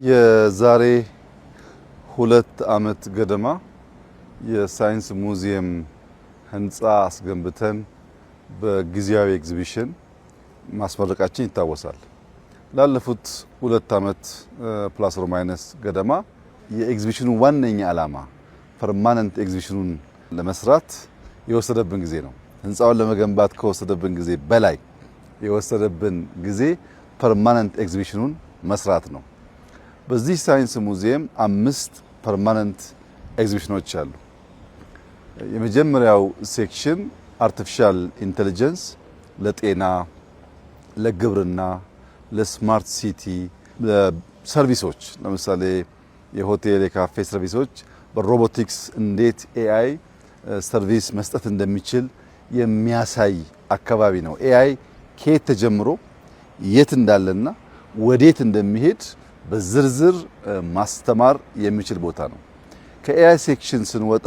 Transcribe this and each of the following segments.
የዛሬ 2 ዓመት ገደማ የሳይንስ ሙዚየም ህንጻ አስገንብተን በጊዜያዊ ኤግዚቢሽን ማስመረቃችን ይታወሳል። ላለፉት 2 ዓመት ፕላስ ኦር ማይነስ ገደማ የኤግዚቢሽኑ ዋነኛ ዓላማ ፐርማነንት ኤግዚቢሽኑን ለመስራት የወሰደብን ጊዜ ነው። ህንጻውን ለመገንባት ከወሰደብን ጊዜ በላይ የወሰደብን ጊዜ ፐርማነንት ኤግዚቢሽኑን መስራት ነው። በዚህ ሳይንስ ሙዚየም 5 ፐርማነንት ኤግዚቢሽኖች አሉ። የመጀመሪያው ሴክሽን አርቲፊሻል ኢንተለጀንስ ለጤና፣ ለግብርና፣ ለስማርት ሲቲ፣ ለሰርቪሶች ለምሳሌ የሆቴል የካፌ ሰርቪሶች በሮቦቲክስ እንዴት ኤአይ ሰርቪስ መስጠት እንደሚችል የሚያሳይ አካባቢ ነው። ኤአይ ከየት ተጀምሮ የት እንዳለና ወዴት እንደሚሄድ በዝርዝር ማስተማር የሚችል ቦታ ነው። ከኤአይ ሴክሽን ስንወጣ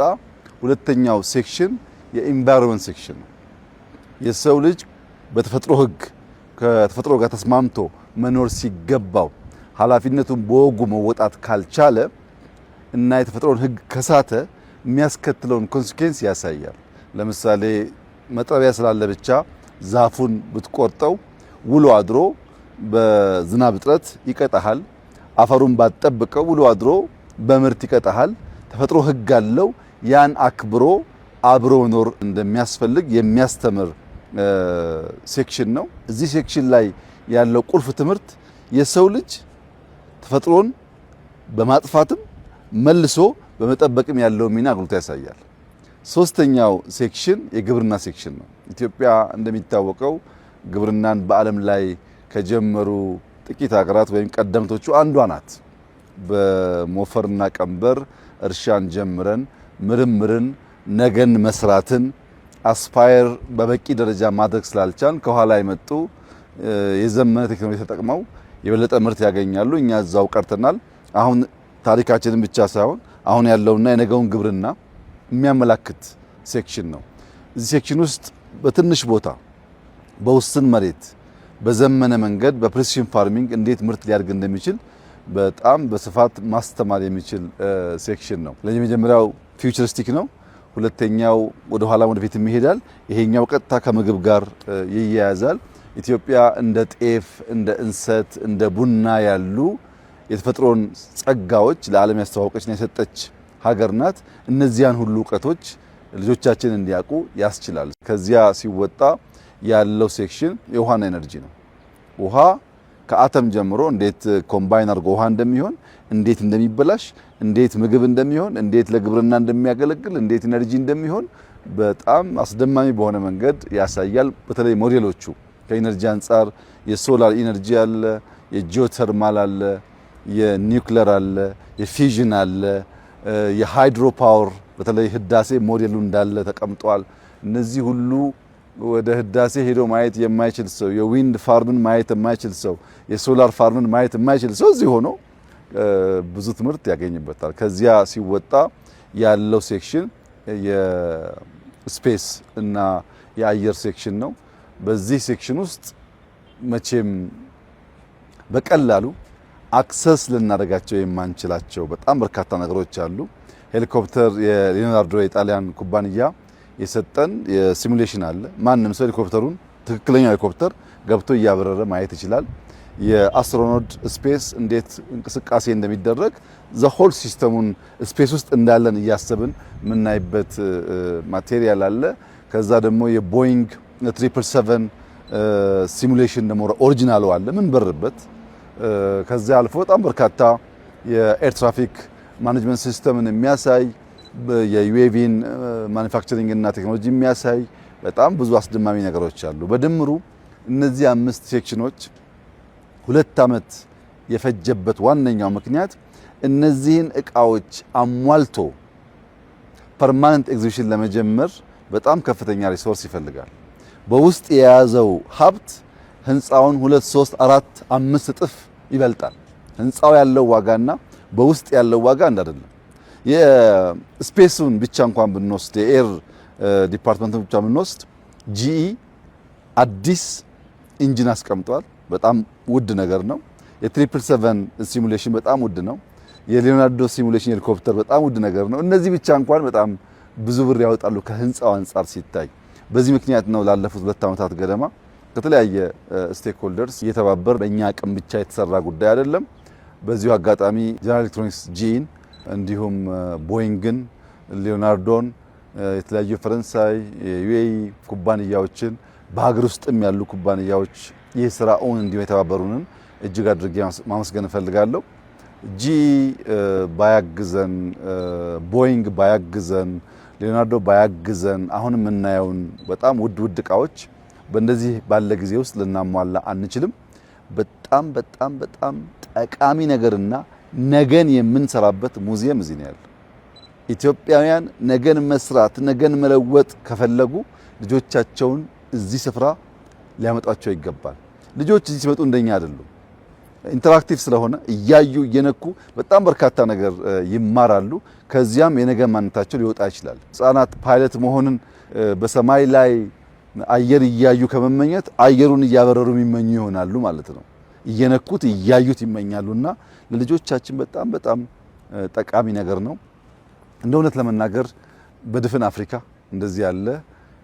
ሁለተኛው ሴክሽን የኢንቫይሮንመንት ሴክሽን ነው። የሰው ልጅ በተፈጥሮ ህግ ከተፈጥሮ ጋር ተስማምቶ መኖር ሲገባው ኃላፊነቱን በወጉ መወጣት ካልቻለ እና የተፈጥሮን ህግ ከሳተ የሚያስከትለውን ኮንሲኩዌንስ ያሳያል። ለምሳሌ መጥረቢያ ስላለ ብቻ ዛፉን ብትቆርጠው ውሎ አድሮ በዝናብ እጥረት ይቀጣሃል። አፈሩን ባጠብቀው ውሎ አድሮ በምርት ይቀጣሃል። ተፈጥሮ ህግ አለው። ያን አክብሮ አብሮ መኖር እንደሚያስፈልግ የሚያስተምር ሴክሽን ነው። እዚህ ሴክሽን ላይ ያለው ቁልፍ ትምህርት የሰው ልጅ ተፈጥሮን በማጥፋትም መልሶ በመጠበቅም ያለው ሚና አጉልቶ ያሳያል። ሶስተኛው ሴክሽን የግብርና ሴክሽን ነው። ኢትዮጵያ እንደሚታወቀው ግብርናን በዓለም ላይ ከጀመሩ ጥቂት ሀገራት ወይም ቀደምቶቹ አንዷ ናት። በሞፈርና ቀንበር እርሻን ጀምረን ምርምርን፣ ነገን መስራትን አስፓየር በበቂ ደረጃ ማድረግ ስላልቻል ከኋላ የመጡ የዘመነ ቴክኖሎጂ ተጠቅመው የበለጠ ምርት ያገኛሉ። እኛ እዛው ቀርተናል። አሁን ታሪካችንን ብቻ ሳይሆን አሁን ያለውና የነገውን ግብርና የሚያመላክት ሴክሽን ነው። እዚህ ሴክሽን ውስጥ በትንሽ ቦታ በውስን መሬት በዘመነ መንገድ በፕሪሲሽን ፋርሚንግ እንዴት ምርት ሊያድግ እንደሚችል በጣም በስፋት ማስተማር የሚችል ሴክሽን ነው። ለመጀመሪያው ፊውቸሪስቲክ ነው። ሁለተኛው ወደ ኋላ ወደፊት ይሄዳል። ይሄኛው ቀጥታ ከምግብ ጋር ይያያዛል። ኢትዮጵያ እንደ ጤፍ፣ እንደ እንሰት፣ እንደ ቡና ያሉ የተፈጥሮን ጸጋዎች ለዓለም ያስተዋወቀችና የሰጠች ሀገር ናት። እነዚያን ሁሉ እውቀቶች ልጆቻችን እንዲያውቁ ያስችላል። ከዚያ ሲወጣ ያለው ሴክሽን የውሃና ኤነርጂ ነው። ውሃ ከአተም ጀምሮ እንዴት ኮምባይን አድርጎ ውሃ እንደሚሆን፣ እንዴት እንደሚበላሽ፣ እንዴት ምግብ እንደሚሆን፣ እንዴት ለግብርና እንደሚያገለግል፣ እንዴት ኤነርጂ እንደሚሆን በጣም አስደማሚ በሆነ መንገድ ያሳያል። በተለይ ሞዴሎቹ ከኤነርጂ አንጻር የሶላር ኤነርጂ አለ፣ የጂኦተርማል አለ፣ የኒውክሌር አለ፣ የፊዥን አለ፣ የሃይድሮ ፓወር በተለይ ህዳሴ ሞዴሉ እንዳለ ተቀምጧል። እነዚህ ሁሉ ወደ ህዳሴ ሄዶ ማየት የማይችል ሰው፣ የዊንድ ፋርምን ማየት የማይችል ሰው፣ የሶላር ፋርምን ማየት የማይችል ሰው እዚህ ሆኖ ብዙ ትምህርት ያገኝበታል። ከዚያ ሲወጣ ያለው ሴክሽን የስፔስ እና የአየር ሴክሽን ነው። በዚህ ሴክሽን ውስጥ መቼም በቀላሉ አክሰስ ልናደርጋቸው የማንችላቸው በጣም በርካታ ነገሮች አሉ። ሄሊኮፕተር የሊዮናርዶ የጣሊያን ኩባንያ የሰጠን የሲሙሌሽን አለ። ማንም ሰው ሄሊኮፕተሩን ትክክለኛው ሄሊኮፕተር ገብቶ እያበረረ ማየት ይችላል። የአስትሮኖት ስፔስ እንዴት እንቅስቃሴ እንደሚደረግ ዘሆል ሲስተሙን ስፔስ ውስጥ እንዳለን እያሰብን የምናይበት ማቴሪያል አለ። ከዛ ደግሞ የቦይንግ 777 ሲሙሌሽን ደግሞ ኦሪጂናሉ አለ ምን በርበት። ከዛ አልፎ በጣም በርካታ የኤር ትራፊክ ማኔጅመንት ሲስተምን የሚያሳይ የዩኤቪን ማኑፋክቸሪንግ እና ቴክኖሎጂ የሚያሳይ በጣም ብዙ አስደማሚ ነገሮች አሉ። በድምሩ እነዚህ 5 ሴክሽኖች 2 ዓመት የፈጀበት ዋነኛው ምክንያት እነዚህን እቃዎች አሟልቶ ፐርማነንት ኤግዚቢሽን ለመጀመር በጣም ከፍተኛ ሪሶርስ ይፈልጋል። በውስጥ የያዘው ሀብት ህንፃውን 2 3 4 5 እጥፍ ይበልጣል። ህንፃው ያለው ዋጋና በውስጥ ያለው ዋጋ አንድ አይደለም። የስፔሱን ብቻ እንኳን ብንወስድ የኤር ዲፓርትመንቱን ብቻ ብንወስድ ጂኢ አዲስ ኢንጂን አስቀምጧል። በጣም ውድ ነገር ነው። የ777 ሲሙሌሽን በጣም ውድ ነው። የሊዮናርዶ ሲሙሌሽን ሄሊኮፕተር በጣም ውድ ነገር ነው። እነዚህ ብቻ እንኳን በጣም ብዙ ብር ያወጣሉ ከህንፃው አንፃር ሲታይ። በዚህ ምክንያት ነው ላለፉት 2 ዓመታት ገደማ ከተለያየ ስቴክሆልደርስ እየተባበር በእኛ አቅም ብቻ የተሰራ ጉዳይ አይደለም። በዚሁ አጋጣሚ ጀነራል ኤሌክትሮኒክስ ጂኢን እንዲሁም ቦይንግን፣ ሊዮናርዶን፣ የተለያዩ ፈረንሳይ የዩኤኢ ኩባንያዎችን በሀገር ውስጥም ያሉ ኩባንያዎች ይህ ስራ ኦን እንዲሁ የተባበሩንን እጅግ አድርጌ ማመስገን እፈልጋለሁ። ጂኢ ባያግዘን፣ ቦይንግ ባያግዘን፣ ሊዮናርዶ ባያግዘን አሁን የምናየውን በጣም ውድ እቃዎች በእንደዚህ ባለ ጊዜ ውስጥ ልናሟላ አንችልም። በጣም በጣም በጣም ጠቃሚ ነገርና ነገን የምንሰራበት ሙዚየም እዚህ ነው ያለው። ኢትዮጵያውያን ነገን መስራት ነገን መለወጥ ከፈለጉ ልጆቻቸውን እዚህ ስፍራ ሊያመጣቸው ይገባል። ልጆች እዚህ ሲመጡ እንደኛ አይደሉም። ኢንተራክቲቭ ስለሆነ እያዩ እየነኩ በጣም በርካታ ነገር ይማራሉ። ከዚያም የነገ ማንነታቸው ሊወጣ ይችላል። ህፃናት ፓይለት መሆንን በሰማይ ላይ አየር እያዩ ከመመኘት አየሩን እያበረሩ የሚመኙ ይሆናሉ ማለት ነው። እየነኩት እያዩት ይመኛሉና ለልጆቻችን በጣም በጣም ጠቃሚ ነገር ነው። እንደ እውነት ለመናገር በድፍን አፍሪካ እንደዚህ ያለ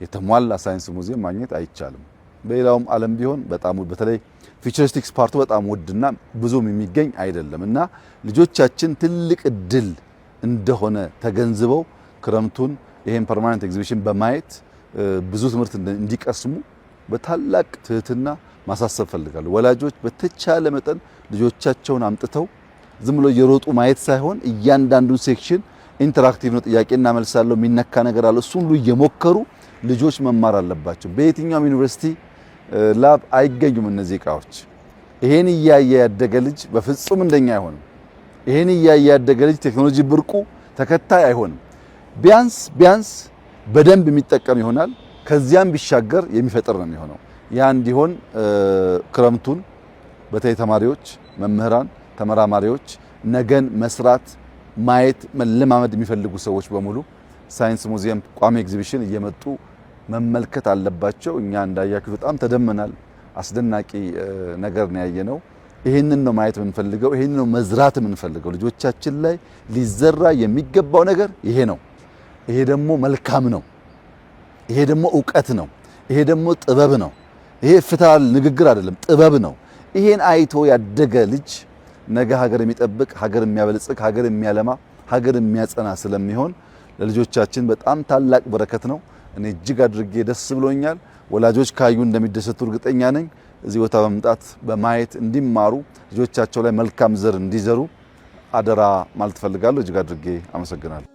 የተሟላ ሳይንስ ሙዚየም ማግኘት አይቻልም። በሌላውም ዓለም ቢሆን በጣም በተለይ ፊቸሪስቲክስ ፓርቱ በጣም ውድና ብዙም የሚገኝ አይደለም እና ልጆቻችን ትልቅ እድል እንደሆነ ተገንዝበው ክረምቱን ይሄን ፐርማነንት ኤግዚቢሽን በማየት ብዙ ትምህርት እንዲቀስሙ በታላቅ ትህትና ማሳሰብ ፈልጋለሁ። ወላጆች በተቻለ መጠን ልጆቻቸውን አምጥተው ዝም ብሎ እየሮጡ ማየት ሳይሆን እያንዳንዱን ሴክሽን ኢንተራክቲቭ ነው፣ ጥያቄና መልስ አለው፣ የሚነካ ነገር አለው። እሱን ሁሉ እየሞከሩ ልጆች መማር አለባቸው። በየትኛውም ዩኒቨርሲቲ ላብ አይገኙም እነዚህ እቃዎች። ይሄን እያየ ያደገ ልጅ በፍጹም እንደኛ አይሆንም። ይሄን እያየ ያደገ ልጅ ቴክኖሎጂ ብርቁ ተከታይ አይሆንም። ቢያንስ በደንብ የሚጠቀም ይሆናል። ከዚያም ቢሻገር የሚፈጥር ነው የሚሆነው። ያ እንዲሆን ክረምቱን በተለይ ተማሪዎች፣ መምህራን፣ ተመራማሪዎች ነገን መስራት ማየት መለማመድ የሚፈልጉ ሰዎች በሙሉ ሳይንስ ሙዚየም ቋሚ ኤግዚቢሽን እየመጡ መመልከት አለባቸው። እኛ እንዳያችሁ በጣም ተደመናል። አስደናቂ ነገር ነው ያየነው። ይሄንን ነው ማየት የምንፈልገው። ይሄንን ነው መዝራት የምንፈልገው። ልጆቻችን ላይ ሊዘራ የሚገባው ነገር ይሄ ነው። ይሄ ደግሞ መልካም ነው። ይሄ ደግሞ ዕውቀት ነው። ይሄ ደግሞ ጥበብ ነው። ይሄ ፍትሃዊ ንግግር አይደለም፣ ጥበብ ነው። ይሄን አይቶ ያደገ ልጅ ነገ ሀገር የሚጠብቅ፣ ሀገር የሚያበለጽግ፣ ሀገር የሚያለማ፣ ሀገር የሚያጸና ስለሚሆን ለልጆቻችን በጣም ታላቅ በረከት ነው። እኔ እጅግ አድርጌ ደስ ብሎኛል። ወላጆች ካዩ እንደሚደሰቱ እርግጠኛ ነኝ። እዚህ ቦታ በመምጣት በማየት እንዲማሩ፣ ልጆቻቸው ላይ መልካም ዘር እንዲዘሩ አደራ ማለት ፈልጋለሁ። እጅግ አድርጌ አመሰግናለሁ።